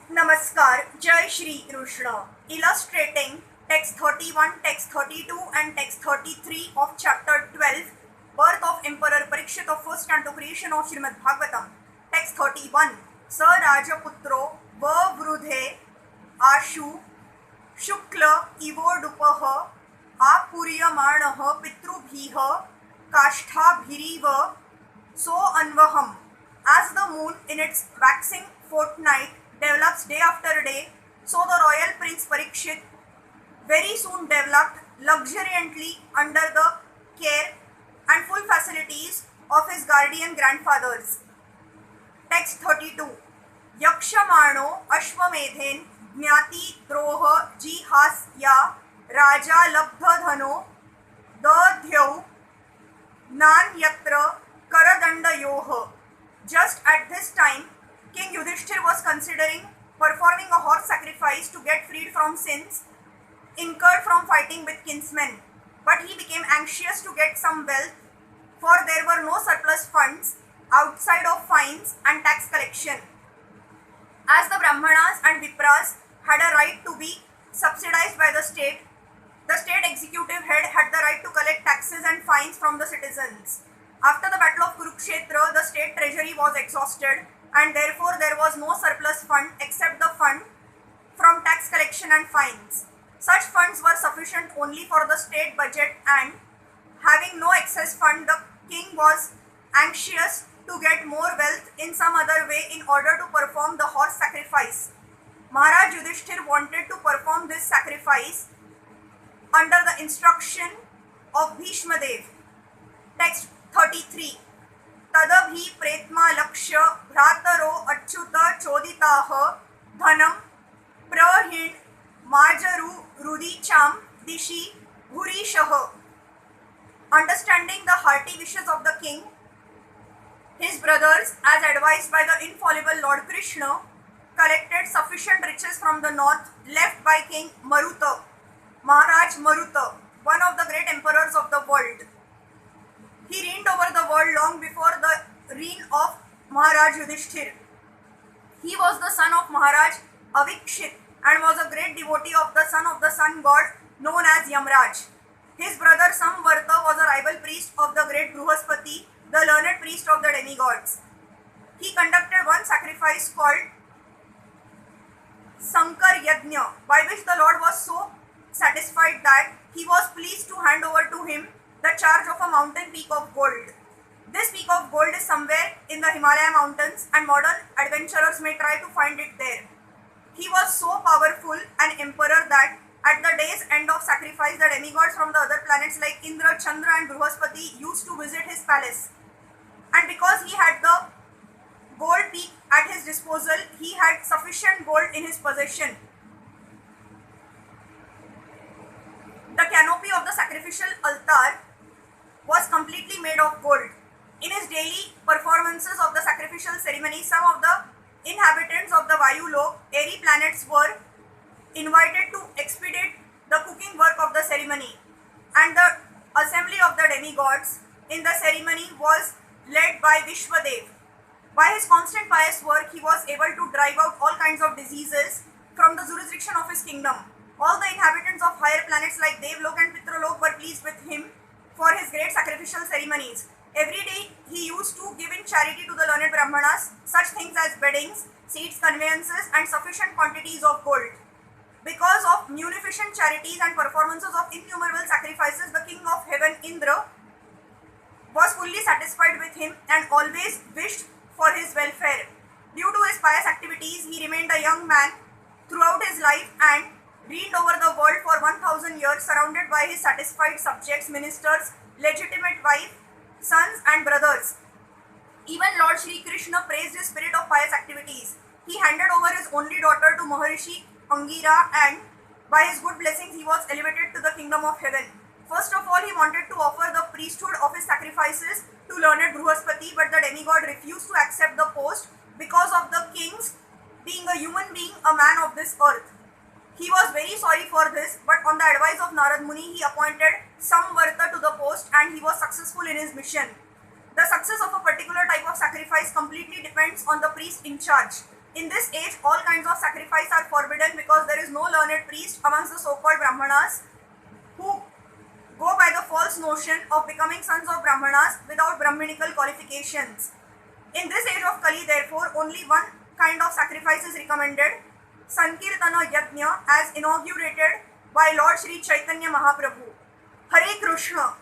Namaskar, Jai Shri Krishna. Illustrating text 31, text 32 and text 33 of chapter 12, Birth of Emperor Pariksit of first canto, creation of Srimad Bhagavatam. Text 31. Sa Rajaputro Vavrudhe Ashu Shukla Ivodupah Apuryamanaha Pitrubhiha Kashthabhiriva So Anvaham. As the moon in its waxing fortnight develops day after day, so the royal prince Pariksit very soon developed luxuriantly under the care and full facilities of his guardian grandfathers. Text 32. Yakshamano Ashwamedhen Jnati Droha Jihasya Raja Labdhadhano Dadhyau Nan Yatra Karadandayoha. Just at this time, King Yudhishthir was considering performing a horse sacrifice to get freed from sins incurred from fighting with kinsmen. But he became anxious to get some wealth, for there were no surplus funds outside of fines and tax collection. As the Brahmanas and Vipras had a right to be subsidized by the state executive head had the right to collect taxes and fines from the citizens. After the battle of Kurukshetra, the state treasury was exhausted, and therefore there was no surplus fund except the fund from tax collection and fines. Such funds were sufficient only for the state budget, and having no excess fund, the king was anxious to get more wealth in some other way in order to perform the horse sacrifice. Maharaj Yudhishthir wanted to perform this sacrifice under the instruction of Bhishma Dev. Text 33. Tadabhi pretma laksha bhrataro achyuta choditaha dhanam prahin majaru rudicham dishi bhurishaha. Understanding the hearty wishes of the king, his brothers, as advised by the infallible Lord Krishna, collected sufficient riches from the north left by King Maruta, Maharaj Maruta, one of the great emperors of the world. He reigned over the world long before the reign of Maharaj Yudhishthir. He was the son of Maharaj Avikshit and was a great devotee of the sun god known as Yamraj. His brother Samvarta was a rival priest of the great Bruhaspati, the learned priest of the demigods. He conducted one sacrifice called Sankar Yajna, by which the Lord was so satisfied that he was pleased to hand over to him the charge of a mountain peak of gold. This peak of gold is somewhere in the Himalaya mountains, and modern adventurers may try to find it there. He was so powerful an emperor that at the day's end of sacrifice, the demigods from the other planets like Indra, Chandra and Bruhaspati used to visit his palace. And because he had the gold peak at his disposal, he had sufficient gold in his possession. The canopy of the sacrificial altar was completely made of gold. In his daily performances of the sacrificial ceremony, some of the inhabitants of the Vayulok, airy planets, were invited to expedite the cooking work of the ceremony, and the assembly of the demigods in the ceremony was led by Vishwadev. By his constant pious work, he was able to drive out all kinds of diseases from the jurisdiction of his kingdom. All the inhabitants of higher planets like Devlok and Pitralok were pleased with him for his great sacrificial ceremonies. Every day he used to give in charity to the learned Brahmanas such things as beddings, seats, conveyances and sufficient quantities of gold. Because of munificent charities and performances of innumerable sacrifices, the king of heaven Indra was fully satisfied with him and always wished for his welfare. Due to his pious activities, he remained a young man throughout his life and reigned over the world for 1000 years, surrounded by his satisfied subjects, ministers, legitimate wife, sons and brothers. Even Lord Shri Krishna praised his spirit of pious activities. He handed over his only daughter to Maharishi Angira, and by his good blessings he was elevated to the kingdom of heaven. First of all, he wanted to offer the priesthood of his sacrifices to learned Bruhaspati, but the demigod refused to accept the post because of the king's being a human being, a man of this earth. He was very sorry for this, but on the advice of Narad Muni, he appointed Samvarta to the post, and he was successful in his mission. The success of a particular type of sacrifice completely depends on the priest in charge. In this age, all kinds of sacrifice are forbidden because there is no learned priest amongst the so-called Brahmanas who go by the false notion of becoming sons of Brahmanas without Brahminical qualifications. In this age of Kali, therefore, only one kind of sacrifice is recommended, Sankirtana Yajna, as inaugurated by Lord Sri Chaitanya Mahaprabhu. Hare Krishna.